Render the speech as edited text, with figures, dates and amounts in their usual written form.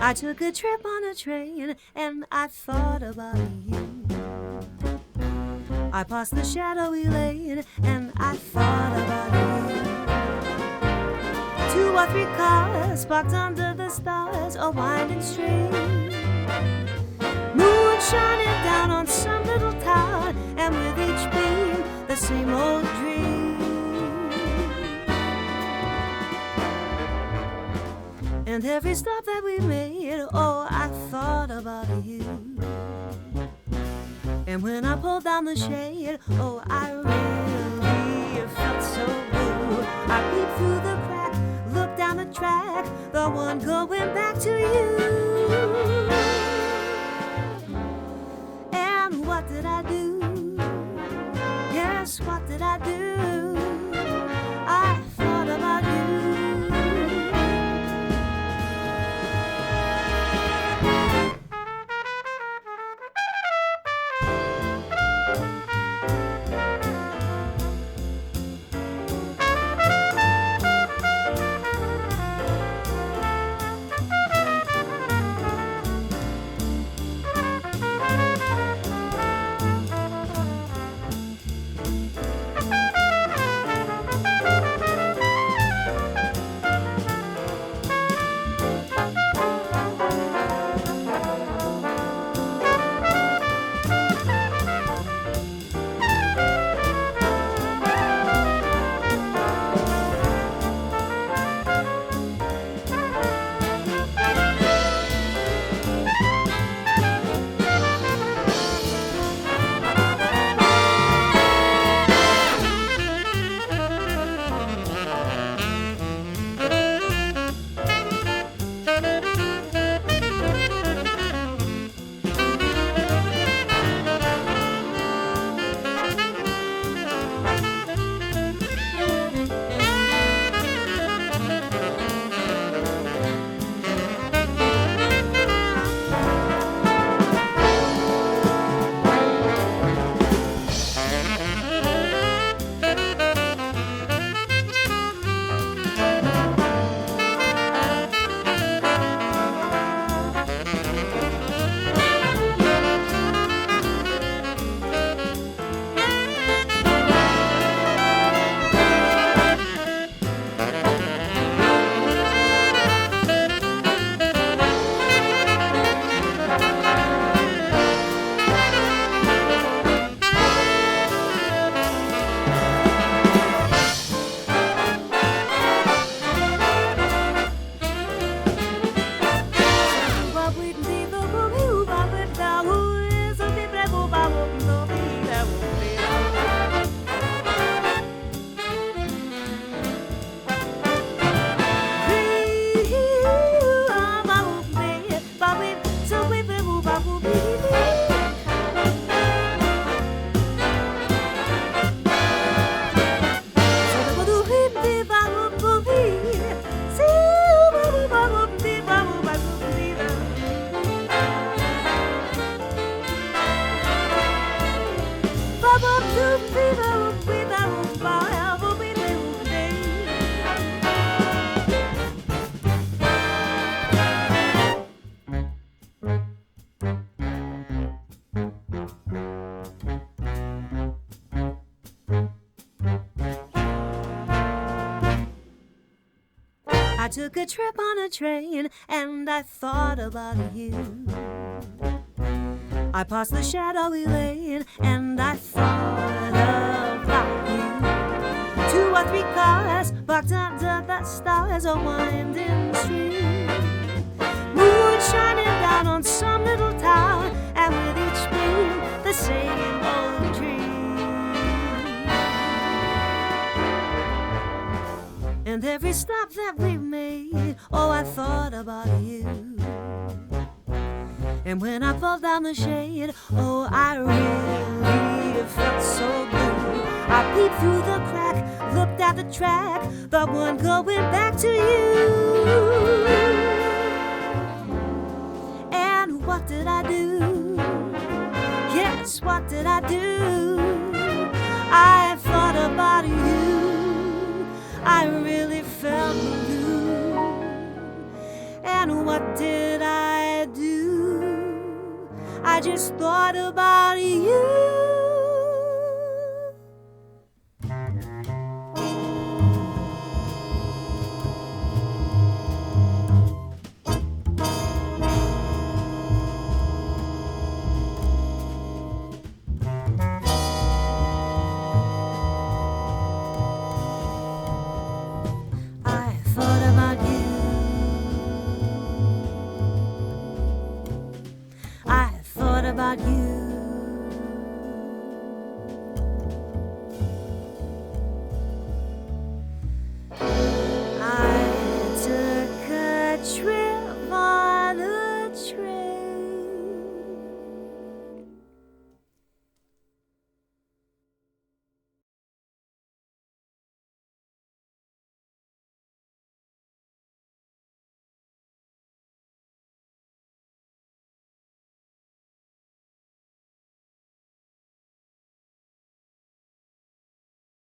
I took a trip on a train and I thought about you. I passed the shadowy lane and I thought about you. 2 or 3 cars parked under the stars, a winding street. Moon shining down on some little tower, and with each beam the same old dream. And every stop that we made, oh, I thought about you. And when I pulled down the shade, oh, I really felt so blue. I peeped through the crack, looked down the track, the one going back to you. And what did I do? Yes, what did I do? I thought about you. I took a trip on a train and I thought about you. I passed the shadowy lane and I thought about you. 2 or 3 cars parked under the stars, a winding street. Moon shining down on some little tower, and with each beam the same old dream. And every stop that we made, oh, I thought about you. And when I fell down the shade, oh, I really felt so blue. I peeped through the crack, looked at the track, the one going back to you. And what did I do? Yes, what did I do? I thought about you. I really felt blue. And what did I I just thought about you.